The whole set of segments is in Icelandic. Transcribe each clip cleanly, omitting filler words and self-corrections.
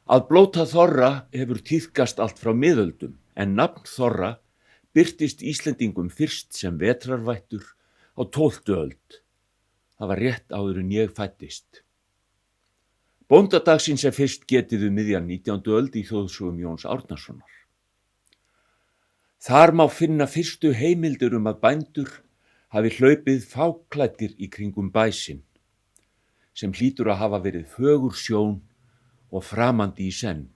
Að blóta þorra hefur tíðkast allt frá miðöldum, en nafn þorra birtist Íslendingum fyrst sem vetrarvættur á 12. öld. Það var rétt áður en ég fæddist. Bóndadagsins fyrst getið miðjan 19. öld í þjóðsögum Jóns Árnasonar. Þar má finna fyrstu heimildir að bændur hafi hlaupið fáklæddir í kringum bæ sinn, sem hlýtur að hafa verið fögur sjón og framandi í senn.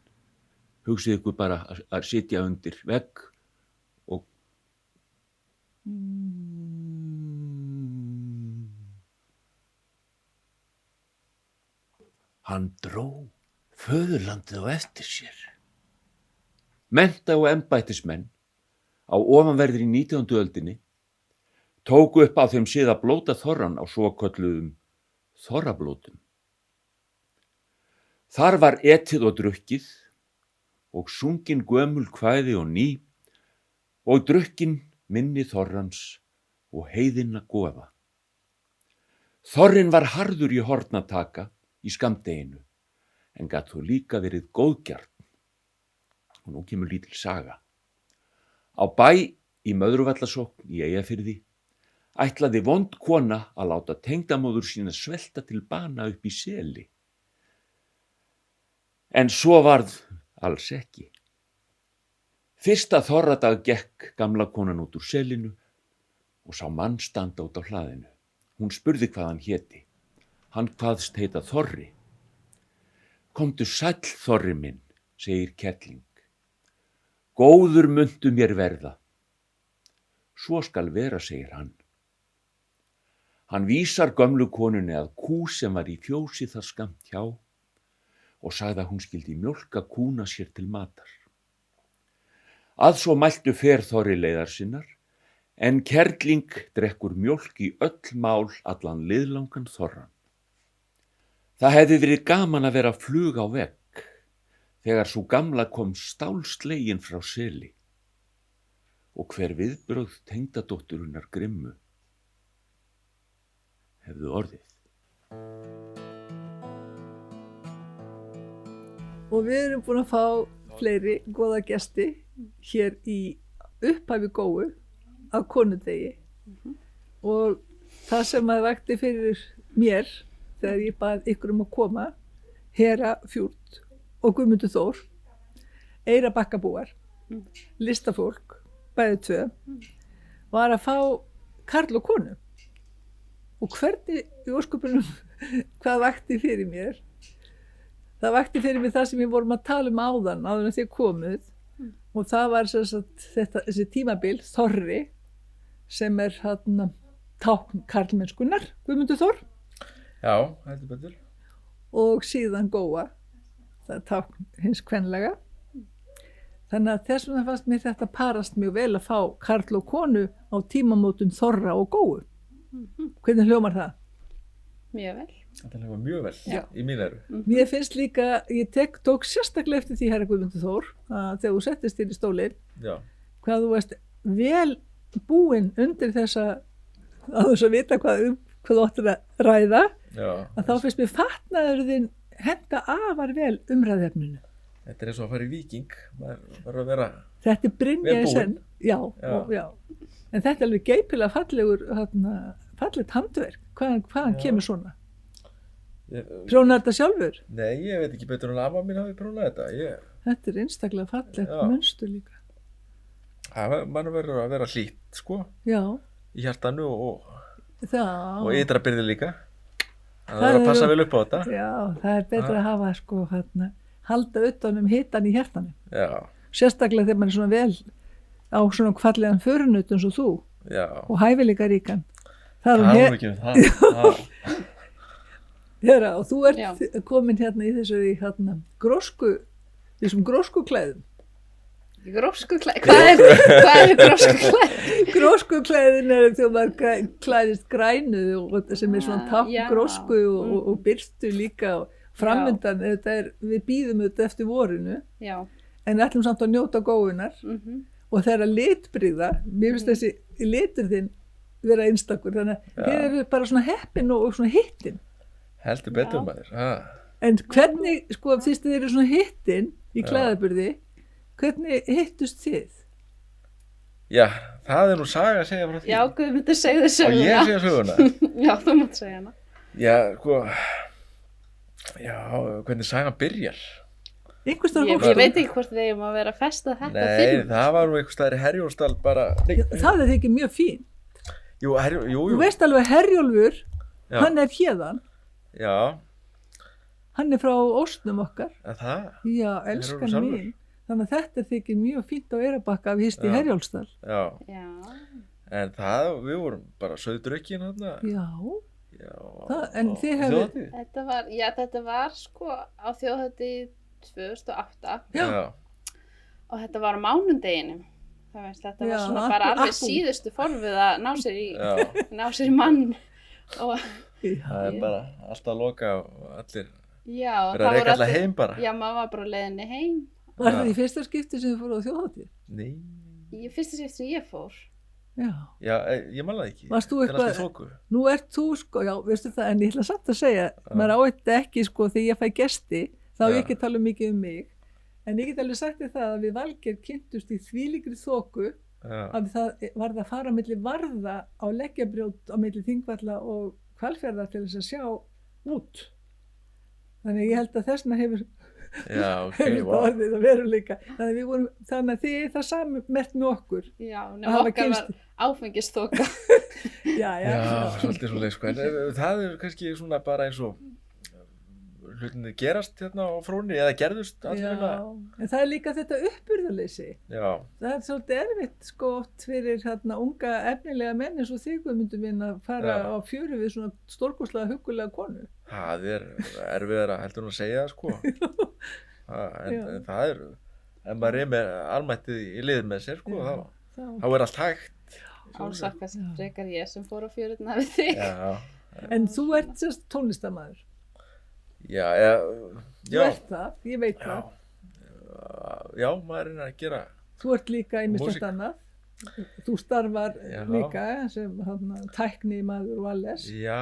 Hugsið ykkur bara að sitja undir vegg og hann dró föðurlandið á eftir sér. Mennta- og embættismenn á ofanverðri 19. öldinni tóku upp á þeim sið að blóta þorrann á svokölluðum þorrablótum. Þar var etið og drukkið og sungin gömul kvæði og ný og drukkin minni þorrans og heiðinna goða. Þorrin var harður í horn að taka í skammdeginu, en gat þó líka verið góðgjarn. Og nú kemur lítil saga. Á bæ í Möðruvallasókn í Eyjafirði ætlaði vond kona að láta tengdamóður sína svelta til bana upp í seli. En svo varð alls ekki. Fyrsta þorradag gekk gamla konan út úr selinu og sá mann standa út á hlaðinu. Hún spurði hvað hann héti. Hann kvaðst heita Þorri. Komdu sæll, Þorri minn, segir kerling. Góður muntu mér verða. Svo skal vera, segir hann. Hann vísar gömlu konunni að kú sem var í fjósi þar skammt hjá og sagði að hún skyldi mjólka kúna sér til matar. Að svo mæltu fer Þorri leiðar sinnar, en kerling drekkur mjólk í öll mál allan liðlangan þorran. Það hefði verið gaman að vera flug á vegg þegar sú gamla kom stálslegin frá seli og hver viðbrögð tengdadótturinnar Grimmu hefðu orðið. Og við erum búin að fá fleiri góða gesti hér í upphafi góu á konudegi og það sem að vakti fyrir mér þegar ég bað ykkur að koma, Hera Fjúrt og Guðmundur Þór, Eyrarbakkabúar, listafólk, bæði tvö, var að fá karl og konu. Og hvernig í ósköpunum, hvað vakti fyrir mér? Það vakti fyrir mér það sem við vorum að tala áðan en þið komuð og það var þessi tímabil, Þorri, sem tákn karlmennskunnar, Guðmundur Þór. Já, heldur betur. Og síðan góa, það er tákn hins kvenlega. Þannig að þess vegna fannst mér þetta parast mjög vel að fá karl og konu á tímamótum Þorra og góu. Hvernig hljómar það? Mjög vel. Þetta hljómar mjög vel í mín eru. Mér finnst líka, ég tók sérstaklega eftir því, herra Guðmundur Þór, að þegar þú settist inn í stólinn, hvað þú varst vel búinn undir þessa, að þess að vita hvað þú áttir að ræða, að þá finnst mér fatnaður þinn henta afar vel umræðefninu. Þetta er eins og að fara í Víking, maður verður að vera þetta er Brynja í senn, já. En þetta er alveg geipilega fallegt handverk, hvaðan kemur svona? Prjónar þetta sjálfur? Nei, ég veit ekki betur en að amma mín hafi prjónað þetta. Þetta er einstaklega fallegt munstur líka. Maður verður að vera hlýtt, sko, í hjartanu og ytra byrði líka. Það verður að passa vel upp á þetta. Já, það er betra að hafa, sko, halda utan hitan í hjartanu. Já. Sérstaklega þegar maður er svona vel á svona fallegan förunut eins og þú. Já. Og hæfileika ríkan. Það er ekki það. Hera, og þú ert komin hérna í þessum gróskuklæðum. Gróskuklæði? Hvað er gróskuklæði? Gróskuklæðin er þegar maður klæðist grænu og sem er svona tákn grósku og birtu líka og framundan, við bíðum þetta eftir vorinu, en ætlum samt að njóta góunar og þeirra litbrigða, mér finnst þessi litur þinn vera einstakur, þannig að þið eru bara svona heppin og svona hittin. Heldur betur maður. En hvernig, sko, fyrst þið eru svona hittin í klæðaburði, hvernig hittust þið? Já, það nú saga að segja frá því. Já, Guðmundur segðu söguna. Og ég segja söguna. Já, þú mátt segja hana. Já, sko, já, hvernig sagan byrjar. Einhvers staðar Ég hófstu? veit ekki hvort við eigum að vera að festa þetta Nei, fyrir. það var nú einhvers staðar í Herjólfsdal bara. Það er ekki mjög fín. Jú. Þú veist alveg Herjólfur, Já. hann er héðan. Já, Hann er frá óstnum okkar. það. Já, elskan sjálfur. mín. Þannig að þetta þykir mjög fínt á Eyrarbakka að hýst í Já. Herjólfsdal. Já, Já, en það, við vorum bara söðdrukkin þarna. Já, Já. en þið hefur- Þjóðhátíð? þetta var sko á þjóðhátíð 2008 Já. og þetta var á mánudeginum. Það veist, þetta Já, var svona bara alveg apple. síðustu forfið að ná sér Já, í mann og það er bara alltaf að loka og allir já, verið að reka alltaf heim bara. Já, maður var bara á leiðinni heim. Var Já. það í fyrsta skipti sem þið fóruð á þjóðhátíð? Nei, Í fyrsta skipti sem ég fór. Já. já, ég man það ekki. Varst þú Til að eitthvað- skilja þoku. Nú ert þú sko, já, veistu það, en ég ætla samt að segja, maður áætti ekki sko þegar ég fæ gesti, þá á ég Já. ekki tala mikið um mig, en ég get alveg sagt þér það að við Valgeir kynntust í þvílíkri þoku Já, að það varð að fara á milli varða á leggjabrjót á milli Þingvalla og Hvalfjarðar til þess að sjá út. Þannig að ég held að þessna hefur já, ok, þetta wow. orðið að veruleika. Þannig að þið það sami mert með okkur. Já, Að nema hafa okkar kynnst. var áfengisþoka. Já, já, Já, svolítið svo leið, sko. En það er kannski svona bara eins og hlutinni gerast hérna á fróni eða gerðust allir Já, en það er líka þetta uppburðarleysi. Já, Það er svolítið erfitt sko oft fyrir hérna unga efnilega menn eins og þig myndum minn að fara Já. á fjöru við svona stórkostlega huggulega konu. það er erfiðara heldur hún að segja, sko. En Já. það er, ef maður er með almættið í lið með sér, sko, þá er allt hægt. Ásakast frekar ég sem fór á fjöruna við þig. Já, En þú ert sérst tónlistarmaður. já, Þú já, ert það, ég veit það. já, maður er að gera, Þú ert líka einmislegt Músík. annað. Þú starfar Já. líka sem tækni maður og alles. já,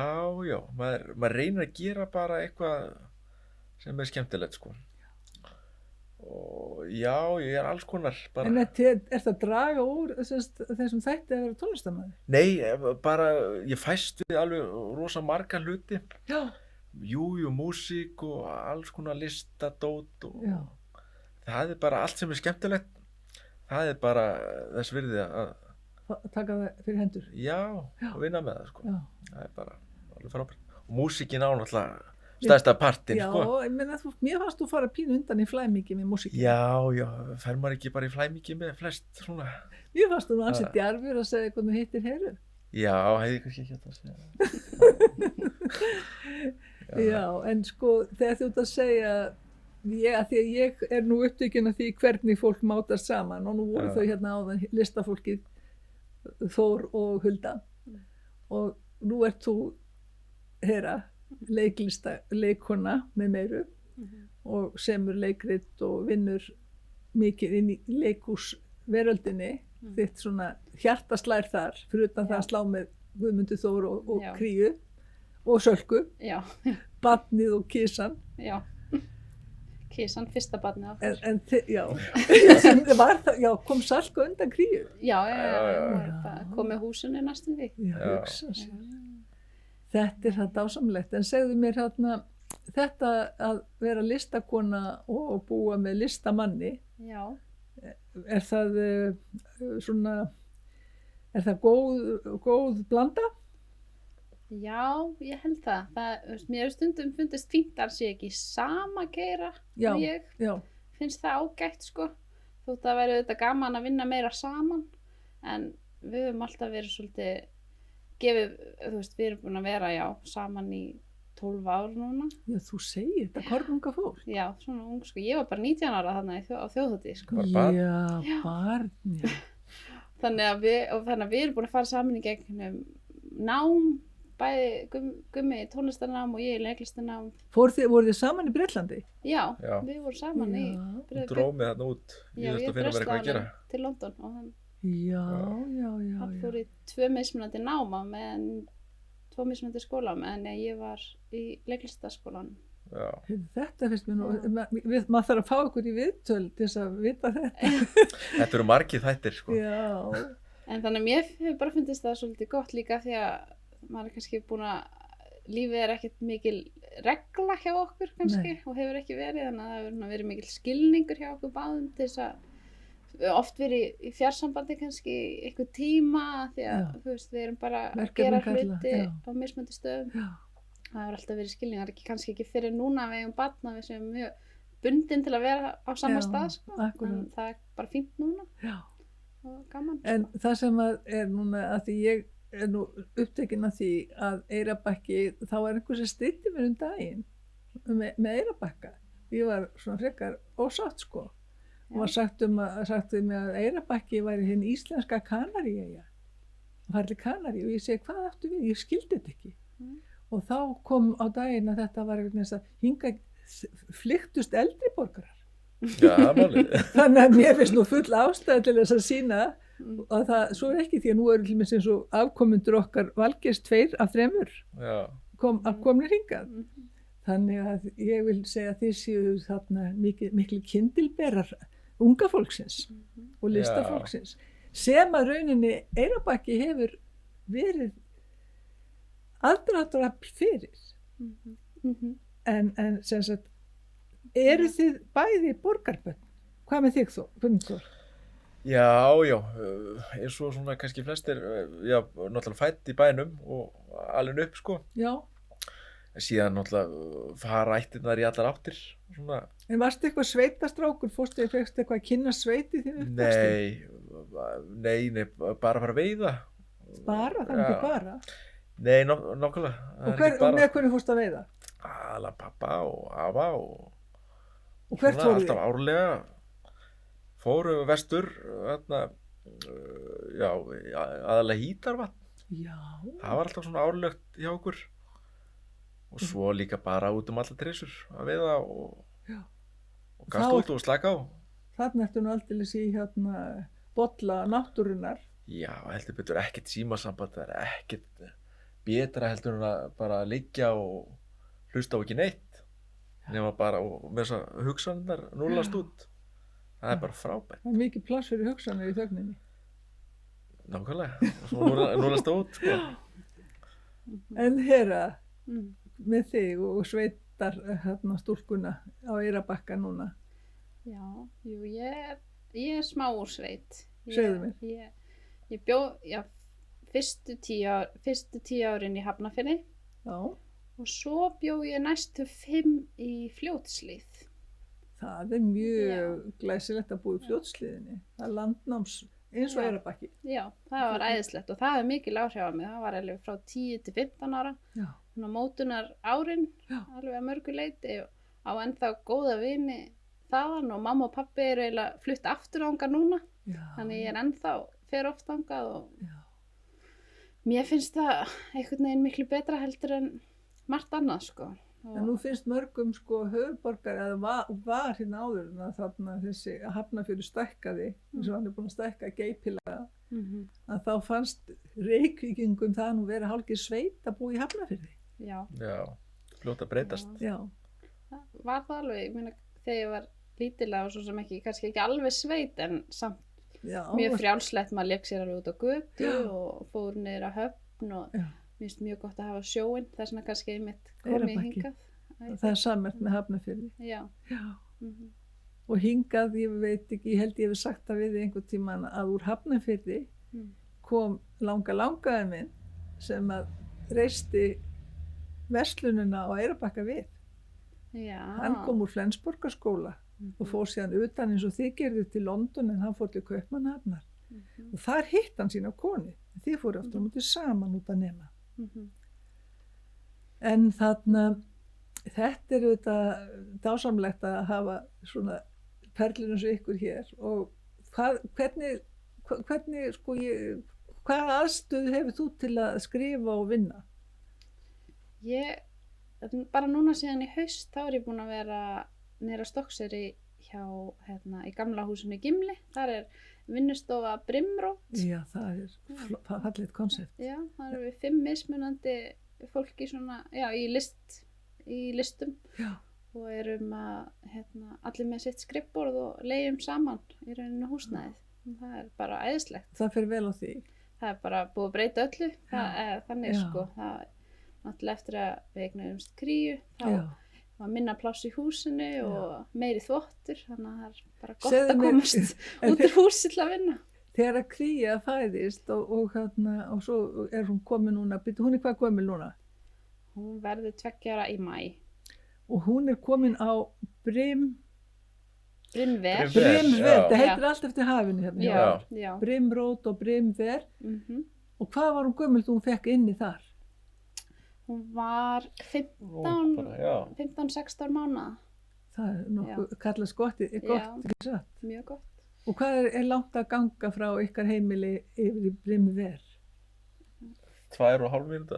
maður reynir að gera bara eitthvað sem er skemmtilegt, sko. Og já, ég er alls konar bara. En er það að draga úr þessum þætti að vera tónlistarmaður? Nei, bara, ég fæst við alveg rosa marga hluti. Já. Jú, músík og alls konar listadót og Já. það er bara allt sem er skemmtilegt. Það er bara þess virði að, Taka það fyrir hendur. já, að vinna með það, sko. Já. Það er bara alveg frábært. Og músíkin á náttúrulega stærsta partinn, Já, sko. ég meina, mér fannst þú fara pínu undan í flæmingi með músík. Já, fer maður ekki bara í flæmingi með flest svona. Mér fannst þú ansið djarfur að segja hvernig þú hittir Heiru. Já, hefði kannski ekki hægt að segja. Já, en sko, þegar þú ert að segja, að því að ég er nú upptökin af því hvernig fólk mátast saman og nú voru Já. þau hérna áðan listafólkið Þór og Hulda og nú ert þú Hera, leikona með meiru og semur leikrit og vinnur mikið inn í leikhúsveröldinni, þitt svona hjartaslær þar, fyrir utan það að slá með Guðmundur Þór og Já. Kríu og Sölku, Já, barnið og kísan. já. Kísan, fyrsta barnið okkar. Já, kom Salka undan Kríu. Já, Já. kom með húsinu næstum því. Já, hugsa sér. Þetta er það dásamlegt, en segðu mér hérna, þetta að vera listakona og búa með listamanni, Já, er það góð blanda? já, ég held það. Mér hefur stundum fundist fínt að sé ekki sama geira Já, og ég. já, Finnst það ágætt, sko. Þótt að væri auðvitað gaman að vinna meira saman. En við höfum alltaf verið svolítið gefið, þú veist, við erum búin að vera, já, saman í 12 ár núna. já, þú segir þetta, kornunga fólk. Já, svona ung, sko. Ég var bara 19 ára þarna á þjóðhátíð, sko. Bara barn. Já, barn, já. Þannig að við erum búin að fara saman í gegnum nám, bæði Gummi í tónlistarnám og ég í leiklistarnám. Voru þið saman í Bretlandi? Já, Já. við vorum saman í Hún dróð mig þarna út. Já, Ég ég að finna mér eitthvað að gera. til London og hann Já. fór í 2 mismunandi náma með 2 mismunandi skóla en ég var í leiklistaskólanum. Þetta finnst mér nú, maður þarf að fá okkur í viðtöl til þess að vita þetta. Þetta eru margir þættir, sko. Já. En þannig að mér hefur bara fundist það svolítið gott líka því að maður kannski búin að lífið ekkert mikil regla hjá okkur kannski og hefur ekki verið, þannig að það hefur verið mikil skilningur hjá okkur báðum til þess að oft verið í fjarsambandi kannski einhver tíma því að þú veist, við erum bara að gera hluti á mismunandi stöðum. Já. Það hefur alltaf verið skilningar, kannski ekki fyrir núna við eigum barn að við séum mjög bundin til að vera á sama stað, sko. En það bara fínt núna. Já. Og gaman. En það sem núna, að því ég nú upptekin af því að Eyrarbakki, þá einhver sem stýtti mér daginn með Eyrarbakka. Ég var svona frekar ósátt, sko. Og var sagt við mig að Eyrarbakki væri hinn íslenska Kanaríeyja. Það var allir Kanarí og ég segi, hvað áttu við? Ég skildi þetta ekki. Og þá kom á daginn að þetta var einhvern veginn að hinga flyktust eldri borgarar. Já, málið. Þannig að mér finnst nú full ástæða til þess að sýna að það, svo ekki því að nú eru til með sem svo afkomendur okkar Valgeirs 2 af 3 komnir hingað. Þannig að ég vil segja að þið séu þarna miklu kyndilberar unga fólksins og listafólksins sem að rauninni Eyrarbakki hefur verið aðdráttarafl fyrir. En sem sagt, eru þið bæði borgarbönn? Hvað með þig Gunnþór? Já, eins og svona kannski flestir, náttúrulega fædd í bænum og alin upp, sko. Já. Síðan náttúrulega fara ættirnar í allar áttir, svona. En varstu eitthvað sveitastrákur? Fórstu eitthvað að kynna sveiti þínu uppvexti? Nei, bara fara að veiða. Bara? Það er ekki bara? Nei, nokkulega. Og með hvernig fórstu að veiða? Alla pappa og afa og hvert fóruð þið? Alltaf árlega fóru vestur, aðalega Hítarvatn. Já. Það var alltaf svona árlegt hjá okkur. Og svo líka bara út allar trissur að veiða og gasta út og slaka á. Þarna ertu nú aldeilis í bolla náttúrunnar. Já, heldur betur ekkert símasamband, það er ekkert betra heldur en að bara liggja og hlusta á ekki neitt nema bara og með þess að hugsanirnar núllast út. Það er bara frábært. Það er mikið pláss fyrir hugsanir í þögninni. Nákvæmlega, svo núllast út, sko. En Hera, með þig og sveitar stúlkuna á Eyrarbakka núna. Já, ég er smá úr sveit. Segðu mér. Ég bjó, fyrstu 10 árin í Hafnarfirði. Já. Og svo bjó ég næstu 5 í Fljótshlíð. Það er mjög glæsilegt að búa í Fljótshlíðinni. Það er landnáms eins og Eyrarbakki. Já, það var æðislegt og það hefur mikil áhrif á mig. Það var alveg frá 10 til 15 ára. Já. Þannig að mótunar árin, alveg að mörgu leyti og á ennþá góða vini þaðan og mamma og pabbi eru eiginlega flutt aftur þangað núna. Já. Þannig ég er ennþá fer oft þangað og mér finnst það einhvern veginn miklu betra heldur en margt annað, sko. En nú finnst mörgum, sko, höfuðborgar, eða var hérna áður en að þarna þessi Hafnarfjörður stækkaði, eins og hann er búin að stækka geipilega, að þá fannst Reykvíkingum það nú vera hálfgerð sveit að búa í Hafnarfirði. Já, fljótt að breytast. Já. Það var það alveg, ég meina, þegar ég var lítilega og svo sem kannski ekki alveg sveit, en samt mjög frjálslegt, maður lék sér alveg út á götu og fór niður á Höfn og mér finnst mjög gott að hafa sjóinn, það er svona kannski einmitt komið hingað. Það er sammerkt með Hafnarfirði. Já. Og hingað, ég veit ekki, ég held ég hef sagt það við einhvern tímann að úr Hafnarfirði kom langaði minn sem að reisti verslunina á Eyrarbakka við. Já. Hann kom úr Flensborgarskóla og fór síðan utan eins og þið gerðu til London en hann fór til Kaupmannahafnar. Og þar hitt hann sína konu. Þið fóru aftur á móti saman út að nema. En þarna, þetta er auðvitað dásamlegt að hafa svona perlur eins og ykkur hér og hvernig sko hvað aðstöðu hefur þú til að skrifa og vinna? Bara núna síðan í haust þá er ég búin að vera niður á Stokkseyri hjá í gamla húsinu í Gimli. Þar er vinnustofa Brimrót. Já, það er fallegt konsept. Já, það eru við 5 mismunandi fólki svona, í í listum Já. og erum að allir með sitt skrifborð og leigjum saman í rauninu húsnæðið. Það er bara æðislegt. Það fer vel á því. Það er bara búið að breyta öllu. Þannig Já. sko. Það er náttúrulega eftir að við eignuðumst Kríu. Þá Já. var minna pláss í húsinu og meiri þvottur. Þannig að það er bara gott Segðu að mér- komast en út úr húsi til að vinna. Þegar að Kría fæðist og svo er hún komin núna, hún er hvað gömul núna? Hún verður 2 ára í maí. Og hún er komin á Brimver. Brimver. Brimver, Já. það heitir allt eftir hafinu hérna. Já. Brimrót og Brimver. Og hvað var hún gömul þú hún fekk inni þar? Hún var 15-16 mánaða. Það er nokkuð kallast gott, Já. ekki satt. Mjög gott. Og hvað er langt að ganga frá ykkar heimili yfir í Brimver? 2,5 mínútur.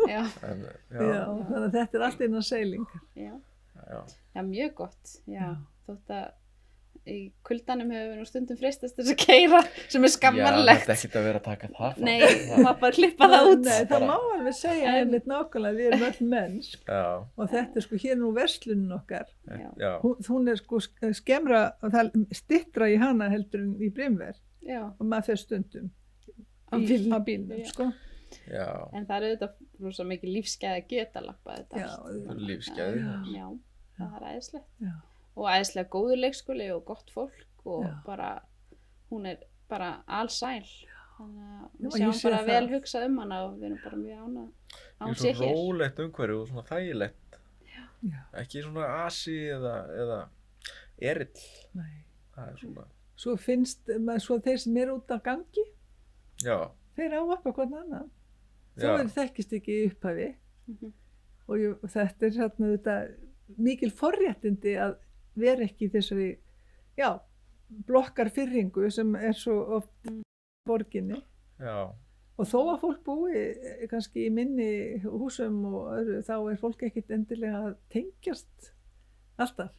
Já. Já, þannig að þetta er allt innan seilingar. Já. Já. Já, mjög gott. Já. Já. Þótt að í kuldanum hefur við nú stundum freistast þess að keyra sem er Já, skammarlegt. þetta er ekkert að vera að taka það fram. Nei, maður bara klippa það út. Nei, það Bara- má alveg segja einmitt nákvæmlega, við erum öll mennsk Já, og þetta er sko hér er nú verslunin okkar. Já. já. Hún er sko skemmra, það stittra í hana heldur en í Brimver Já. og maður fer stundum Á bílnum. á bílnum, Já. sko. Já, En það er auðvitað rosa mikið lífsgæði að geta lappað þetta Já, allt. lífsgæði. Já, það er æðislegt. Já. Og æðislega góður leikskóli og gott fólk og Já. bara, hún er bara allsæl. Þannig að Já, við ég sjáum sé bara það. vel hugsað um hana og við erum bara mjög ánað að Ég hún er sé svo hér. rólegt umhverju og svona þægilegt. Já, Ekki svona asi eða erill. nei. Það er svona, Svo finnst maður, svo þeir sem eru út á gangi, já, þeir ávarpa hvern annan. Þó já, er þekkist ekki í upphafi Mhm. og þetta er hérna þetta mikil forréttindi að vera ekki í þessari, já, blokkarfyrringu sem er svo oft í borginni. já, Og þó að fólk búi kannski í minni húsum og öðru, þá er fólk ekkit endilega að tengjast alltaf.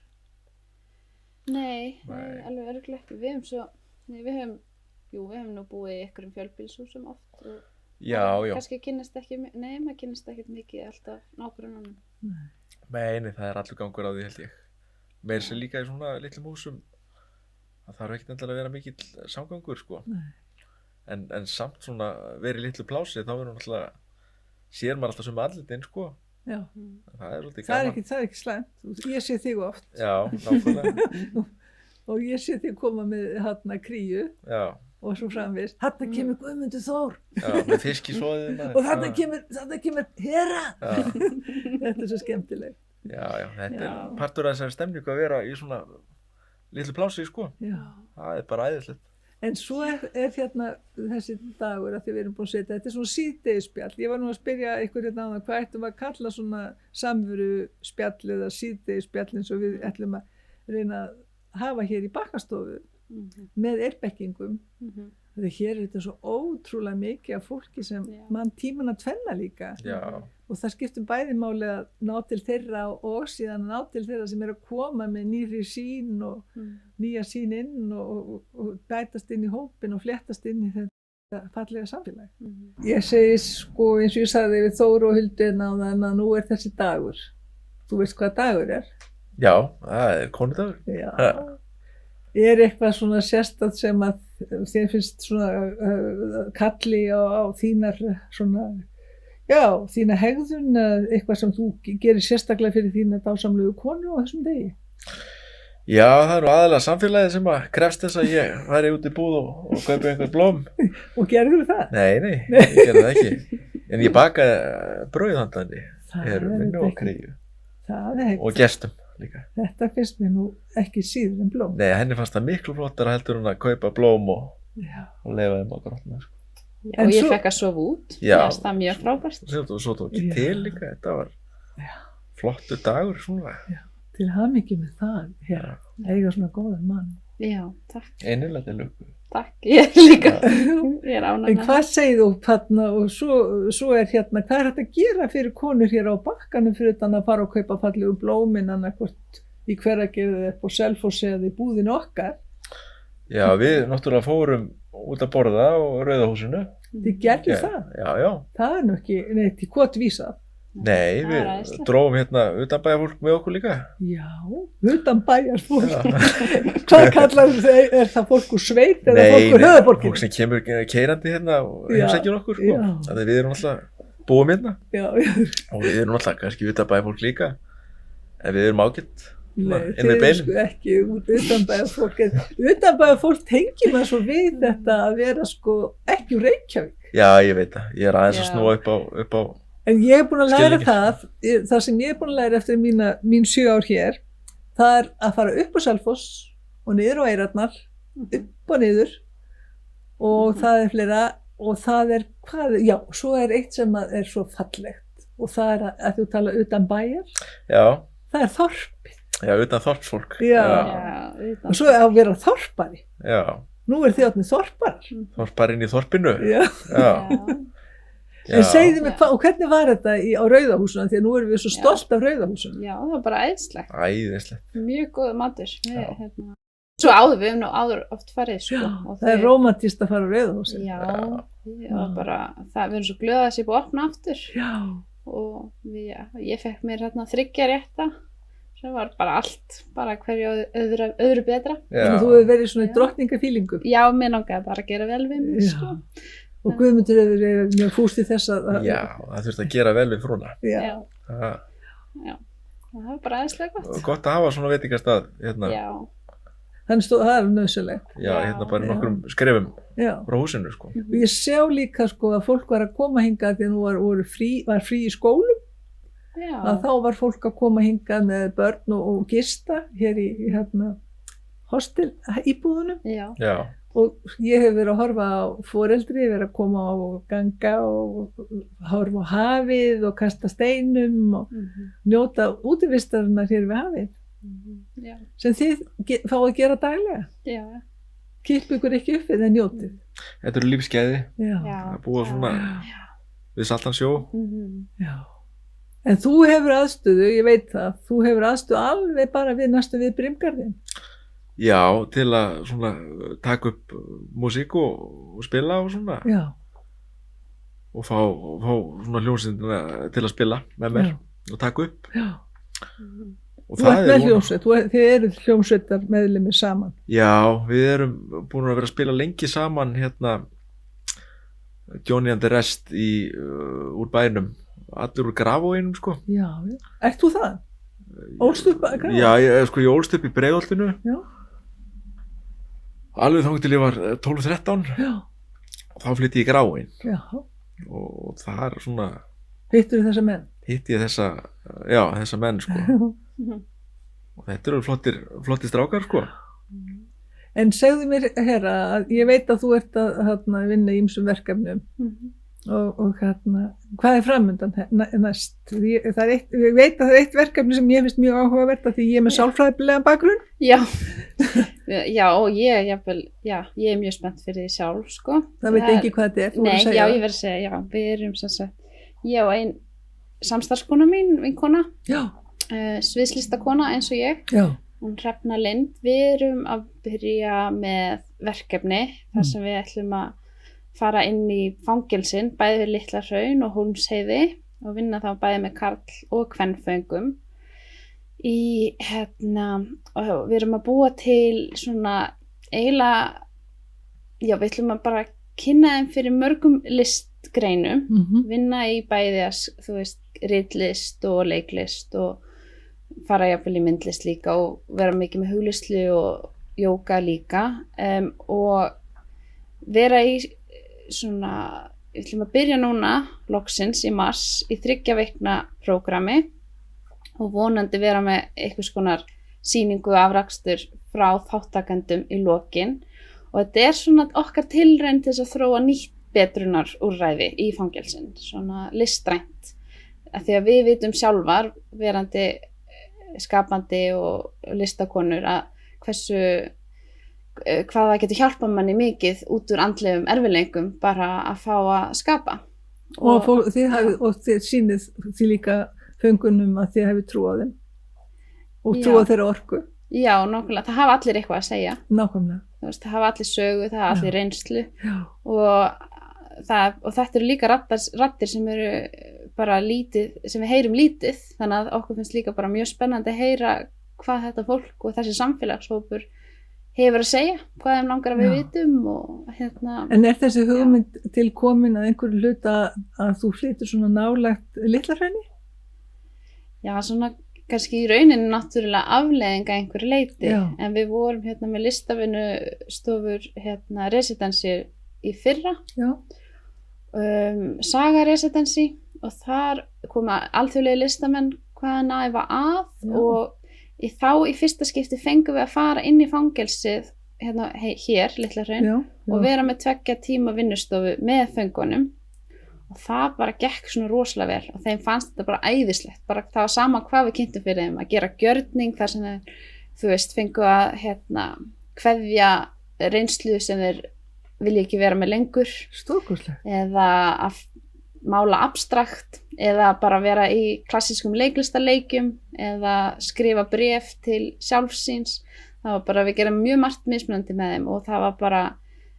Nei, Nei. alveg örgulega ekki. Við höfum svo, nei, við höfum nú búið í einhverjum fjölbýlshúsum oft og já, já. kannski kynnist ekki, nei, maður kynnist ekkert mikið alltaf nágrunanum. Nei, það er allur gangur á því held ég. Meir sem líka í svona litlum húsum, það þarf ekkert endilega að vera mikill samgangur, sko. Nei. En samt svona verið litlu plási, þá verður náttúrulega, sér maður alltaf sem andlitin, sko. Já, Það er svolítið það er gaman. ekki slæmt. Ég sé þig oft Já, nákvæmlega. og ég sé þig koma með hérna Kríu Já, og svo framvegis. Þarna kemur Guðmundur Þór já, með fiskisóðina. og þarna kemur Hera. Já, Þetta er svo skemmtileg. já, þetta Já. er partur af þessari stemningu að vera í svona litlu plási, sko. Já. Það er bara æðislegt. En svo er hérna þessi dagur að því við erum búin að setja, þetta er svona síðdegisspjall. Ég var nú að spyrja ykkur hérna á það, hvað ættum að kalla svona samveru spjall eða síðdegisspjall eins og við ætlum að reyna að hafa hér í bakkastofu með eirbekkingum. Þegar hér er þetta svo ótrúlega mikið af fólki sem Já. mann tíman að tvenna líka. Já, Og það skiptum bæði máli að ná til þeirra og síðan ná til þeirra sem er að koma með nýri sín og nýja sín inn og bætast inn í hópin og fléttast inn í þetta fallega samfélag. Ég segi sko eins og ég sagði við Þóru og Huldu náðan að nú er þessi dagur. Þú veist hvað dagur er? já, það er konudagur. Já. Ha. Er eitthvað svona sérstætt sem að þér finnst svona kalli á þínar svona, já, þína hegðun, eitthvað sem þú gerir sérstaklega fyrir þína dásamlegu konu á þessum degi? Já, það er nú aðalega samfélagið sem að krefst þess að ég væri út í búð og kaupi einhver blóm. Og gerður það? Nei, ég gerði það ekki. En ég bakaði brauðhandlandi, minni og ekki. Kríu. Það er Og gestum líka. Þetta finnst mér nú ekki síður en blóm. Nei, henni fannst það miklu flottara heldur en að kaupa blóm og Já. leifa þeim að grotna. Sko. Og ég svo- fekk að sofa út. Já. Það er það mjög frábært. Svo tók ég Já. til líka, þetta var flottur dagur svona. Til hamingju með það, hér, eiga svona góðan mann. Já, takk. Einilega til lukku. Takk, ég er líka. Ég er ánægð En með hvað segir þú þarna og svo er hérna, hvað er hægt að gera fyrir konur hér á bakkanum fyrir utan að fara og kaupa fallegu blómin annarkvort í Hveragerði upp á Selfossi eða í búðinu okkar? Já, við náttúrulega fórum út að borða á Rauða húsinu. Þið gerðu það? Já, já. Það er nú ekki neitt í kotvísað. Nei, Það við er æðislegt. drófum hérna utanbæjarfólk með okkur líka. Já, utan bæjar fólk. Hvað kallar þau, er það fólk úr sveit eða fólk úr höfuðborgin? Fólk sem kemur keyrandi hérna og Já, heimsækjur okkur, sko. já. Þannig að við erum alltaf búum hérna Já, og við erum alltaf kannski utanbæjarfólk líka, en við erum ágætt. nei, Inn þeir við eru beinin. sko ekki utan bæjar fólk. Utan bæjar fólk tengir maður svo við þetta að vera sko ekki úr Reykjavík. Já, ég veit það. Ég er aðeins að Já. snúa upp á En ég er búin að læra Skilningir. það sem ég er búin að læra eftir mín 7 ár hér, það er að fara upp á Selfoss og niður á Eyrarnar, upp og niður og það er fleira og það er, já, svo er eitt sem er svo fallegt og það er að þú tala utan bæjar, Já, það er þorp já, utan þorpsfólk. Já. og svo er að vera þorpari. Já, Nú er þið átnið þorpar. þorparinn í þorpinu. Já. Já. En segðu mig, og hvernig var þetta á Rauðahúsinu, því að nú erum við svo stolt af Rauðahúsinu. Já, það var bara æðislegt. Æðislegt. Mjög góð matur. Já. Svo áður, við hefum nú áður oft farið, sko. Já, og það er rómantískt að fara á Rauðahúsinu. Já, og bara, við erum svo glöð að það sé búið að opna aftur. Já. Og ég fekk mér hérna 3 rétta, sem var bara allt, bara hverju öðru betra. Þannig að þú hefur verið svona í drottningafílingu. Já, mér langaði bara að gera vel við mig, sko. Og Guðmundur hefur verið mjög fúst í þess að... Já, það þurfti að gera vel við frúna. Já. Já. Það var bara aðeinslega gott. Gott að hafa svona veitingastað hérna. Já. Þannig það er nöðsulegt. Já, hérna bara í nokkrum skrefum Já. frá húsinu, sko. Og ég sjá líka sko að fólk var að koma hingað því að nú var frí í skólum. Já. Að þá var fólk að koma hingað með börn og gista hér í hérna hostel íbúðunum. Já. Já. Og ég hef verið að horfa á foreldri, verið að koma og ganga og horfa á hafið og kasta steinum og njóta útivistarinnar hér við hafið. Já. Sem þið fáið að gera daglega. Já. Kippu ykkur ekki upp við það njótið. Þetta eru lífsgæði. Já. Það er búið svona við saltan sjó. Já. En þú hefur aðstöðu, ég veit það, þú hefur aðstöðu alveg bara við næstum við Brimgarðinn. Já, til að svona taka upp músík og spila og svona. Já. Og fá svona hljómsveitina til að spila með mér og taka upp. Já. Og Þú ert með hljómsveit, þið eruð hljómsveitar meðlimir saman. Já, við erum búin að vera að spila lengi saman hérna Johnny and the Rest úr bænum, allir úr Grafóinum, sko. Já. Ert þú það? Ólst upp að Grafói? Já, ég ólst upp í Breiðholtinu. Já. Alveg þangað til ég var 12-13. Já. Og þá flytti ég í Grafóin. Já. Og það er svona, Hittur þessa menn? hitti ég þessa menn, sko. Og þetta eru flottir strákar, sko. En segðu mér, herra, að ég veit að þú ert að vinna í ýmsum verkefnum og hvað er framundan næst? Ég veit að það er eitt verkefni sem ég finnst mjög áhugavert af því ég er með sálfræðilegan bakgrunn. Já. Já, og ég er mjög spennt fyrir því sjálf, sko. Það veit ekki hvað þetta er, þú Nei, voru að segja já, það. ég verð að segja, já, við erum sem sagt, ég og ein samstarfskona mín, vinkona, Já. sviðslistakona eins og ég, Já. hún Hrefna Lind, við erum að byrja með verkefni þar sem við ætlum að fara inn í fangelsin, bæði við Litla Hraun og Hólmsheiði og vinna þá bæði með karl- og kvenföngum í og við erum að búa til svona eiginlega, já, við ætlum að bara kynna þeim fyrir mörgum listgreinum, vinna í bæði þú veist, ritlist og leiklist og fara jafnvel í myndlist líka og vera mikið með hugleiðslu og jóga líka og vera í svona, við ætlum að byrja núna loksins í mars í 3 vikna prógrami og vonandi vera með einhvers konar sýningu afrakstur frá þáttakendum í lokin og þetta er svona okkar tilraun til þess að þróa nýtt betrunarúrræði í fangelsin, svona listrænt af því að við vitum sjálfar verandi skapandi og listakonur að hvað það getur hjálpað manni mikið út úr andlegum erfiðleikum bara að fá að skapa. Og þið sýnið því líka föngunum að þið hefur trú á þeim og trú á þeirra orku. Já, nákvæmlega, það hafa allir eitthvað að segja. Nákvæmlega. Þú veist, það hafa allir sögu, það hafa allir reynslu Já. og þetta eru líka raddir sem eru bara lítið, sem við heyrum lítið, þannig að okkur finnst líka bara mjög spennandi að heyra hvað þetta fólk og þessi samfélagshópur hefur að segja, hvað þeim langar að við vitum og hérna. En þessi hugmynd til komin að einhverju hluta að þú flytur svona nálægt Litla-Hrauni? Já, svona kannski í rauninni náttúrulega afleiðinga einhverju leyti, Já. en við vorum hérna með listavinnustofur hérna residensi í fyrra, Já. Saga residensi, og þar koma alþjóðlegi listamenn hvaðan æfa að Já. og í fyrsta skipti fengum við að fara inn í fangelsið hérna hér, Litla-Hraun, Já. og vera með 2 tíma vinnustofu með föngunum. Og það bara gekk svona rosalega vel og þeim fannst þetta bara æðislegt, bara það var sama hvað við kynntum fyrir þeim, að gera gjörning þar sem þeir, þú veist, fengu að kveðja reynslu sem þeir vilja ekki vera með lengur, Stórkostlegt. eða að mála abstrakt, eða bara vera í klassískum leiklistarleikjum, eða skrifa bréf til sjálfsíns. Það var bara, við gerum mjög margt mismunandi með þeim og það var bara,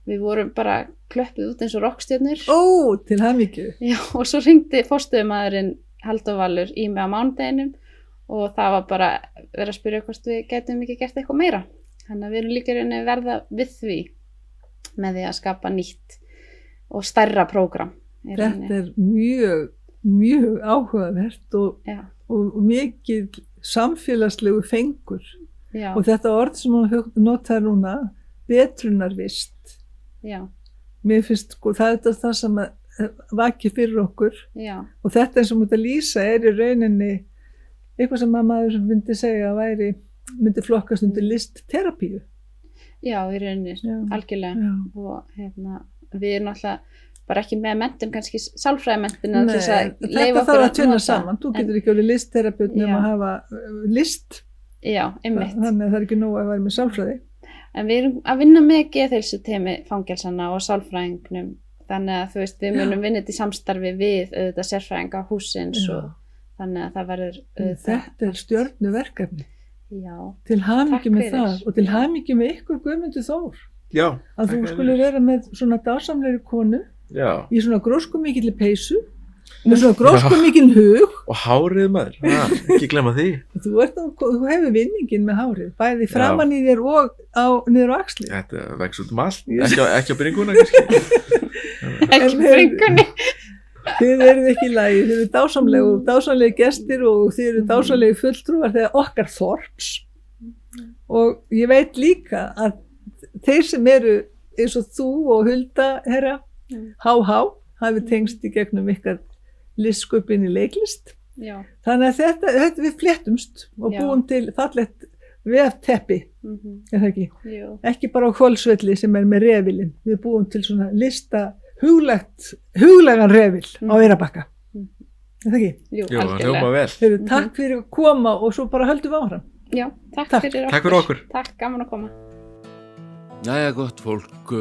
við vorum bara klöppuð út eins og rokkstjörnur. Ó, til hamingju. Já, og svo hringdi forstöðumaðurinn Halldór Valur í mig á mánudeginum og það var bara verið að spyrja hvort við getum ekki gert eitthvað meira. Þannig að við erum líka rauninni verða við því með því að skapa nýtt og stærra prógram. Þetta er mjög, mjög áhugavert og mikið samfélagslegu fengur. Já. Og þetta orð sem hún notar núna, betrunarvist. Já. Mér finnst, sko, það er það sem vakir fyrir okkur. Já. Og þetta sem út að lýsa í rauninni eitthvað sem maður myndi segja myndi flokkast undir listterapíu. Já, í rauninni, algjörlega. Já. Og við erum náttúrulega bara ekki með menntun, kannski sálfræðimenntun. Nei, þetta þarf að tvinna saman. Þú getur ekki verið listterapeut nema að hafa list. Já, einmitt. Þannig að það er ekki nóg að vera með sálfræði. En við erum að vinna með geðheilsuteymi fangelsana og sálfræðingnum. Þannig að þú veist, við munum vinna þetta í samstarfi við auðvitað sérfræðinga hússins og þannig að það verður auðvitað. Þetta er stjörnuverkefni. Já. Til hamingju með fyrir. það og til hamingju með ykkur Guðmundur Þór. Já. Að þú skulle vera með svona dásamlegri konu í svona gróskumikilli peysu með svona gróskumikinn hug. Og hárið maður, ekki glemma því. Þú hefur vinningin með hárið, bæði framan í þér og niður á axli. Þetta vex út allt, ekki á bringuna kannski. Ekki bringunni. Þið eruð ekki í lagi, þið eru dásamlegi gestir og þið eru dásamlegi fulltrúar þegar okkar þorps. Og ég veit líka að þeir sem eru eins og þú og Hulda, herra, hafi tengst í gegnum ykkar listsköpun í leiklist. Já. Þannig að þetta við fléttumst og búum til fallegt vefteppi, er það ekki? Jú. Ekki bara á Hvolsvelli sem er með refilinn, við búum til svona huglegan refil á Eyrarbakka, er það ekki? Jú, Jú, hljóma vel. Takk fyrir að koma og svo bara höldum við áfram. Já, takk fyrir okkur. Takk fyrir okkur. Takk, gaman að koma. Jæja, gott fólk,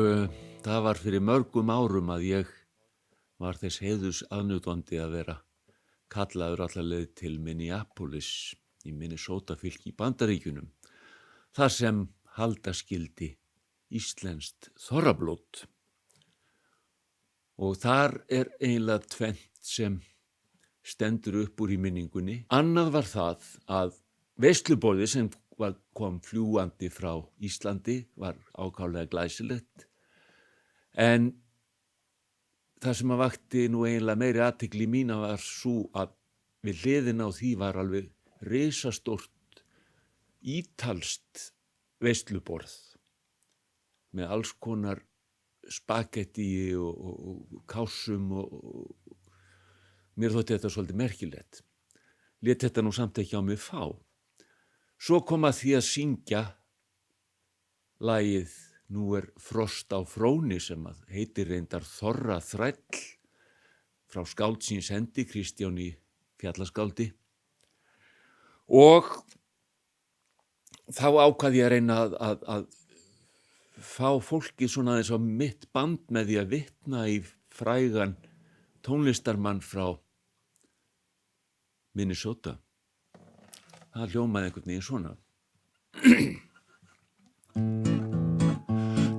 það var fyrir mörgum árum að ég var þess heiðurs aðnjótandi að vera kallaður alla leið til Minneapolis í Minnesota fylki í Bandaríkjunum, þar sem halda skyldi íslenskt þorrablót. Og þar er eiginlega tvennt sem stendur upp úr í minningunni. Annað var það að veisluborðið sem kom fljúandi frá Íslandi var ákaflega glæsilegt, en það sem að vakti nú eiginlega meiri athygli mína var svo að við hliðina á því var alveg risastórt ítalskt veisluborð með alls konar spagetti og kásum og mér þótti þetta svolítið merkilegt. Lét þetta nú samt ekki á mig fá. Svo kom að því að syngja lagið Nú er frost á fróni sem að heitir reyndar Þorra þræll frá skáldsins hendi Kristjáni Fjallaskáldi. Og þá ákvað ég að reyna að fá fólkið svona aðeins á mitt band með því að vitna í frægan tónlistarmann frá Minnesota. Það hljómaði einhvern veginn svona.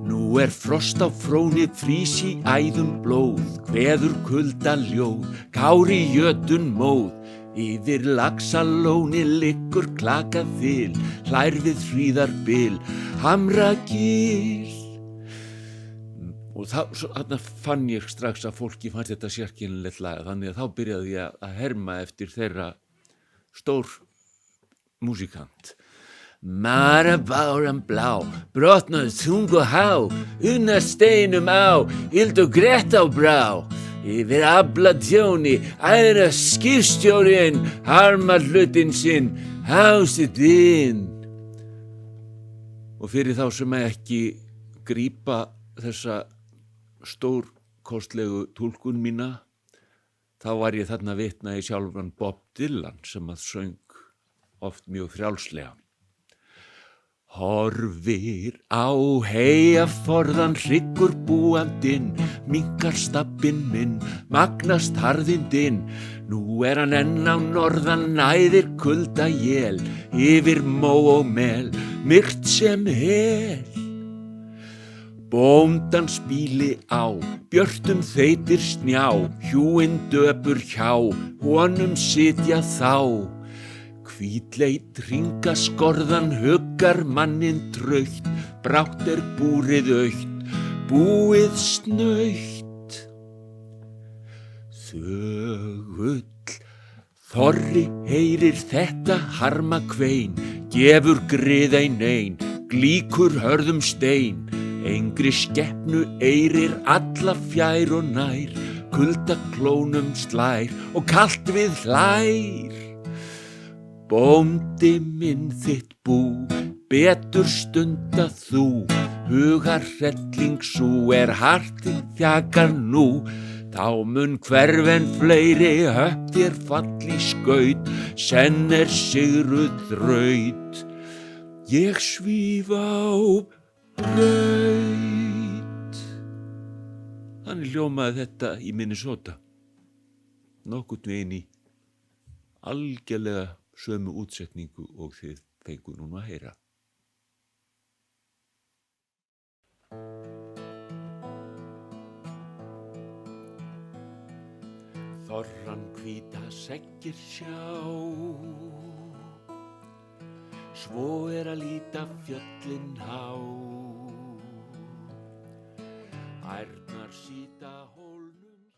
Nú Nú frost á fróni, frís í æðum blóð, kveður kulda ljóð, kári jötun móð. Yfir Laxalóni liggur klakað þil, hlær við hríðarbil, Hamragil. Og þarna fann ég strax að fólki fannst þetta sérkennilegt lag, þannig að þá byrjaði ég að herma eftir þeirra stór músikant. Marabáran blá, brotnuð þung og há, unna steinum á, ild og grett á brá. Yfir aflatjóni, æra skipstjórinn, harmar hlutinn sinn, hásið inn. Og fyrir þá sem ekki grípa þessa stórkostlegu túlkun mína, þá var ég þarna að vitna í sjálfan Bob Dylan sem að söng oft mjög frjálslega. Horfir á heiaforðan hryggur búandinn, minkar stabbinn minn, magnast harðindinn. Nú hann enn á norðan næðir kulda jél, yfir mó og mel, myrkt sem hel. Bóndans bíli á, björtum þeytir snjá, hjúinn döpur hjá, honum sitja þá. Hvítleit hringaskorðan huggar manninn trautt, brátt búrið autt, búið snautt. Þögull, þorri heyrir þetta harma kvein, gefur grið ein, glíkur hörðum stein. Engri skepnu eyrir alla fjær og nær, kulda klónum slær og kalt við hlær. Bóndi minn þitt bú, betur stunda þú, hugar hrelling sú hartið þjakar nú. Þá mun hverfen fleiri höftir falli skaut, senn sigruð þraut. Ég svíf á braut. Þannig hljómaði þetta í Minnesota, nokkurn veginn í algjörlega sömu útsetningu og þið fengu núna að heyra. Þorran hvíta seggir sjá, svo að líta fjöllin há. Ærnar síta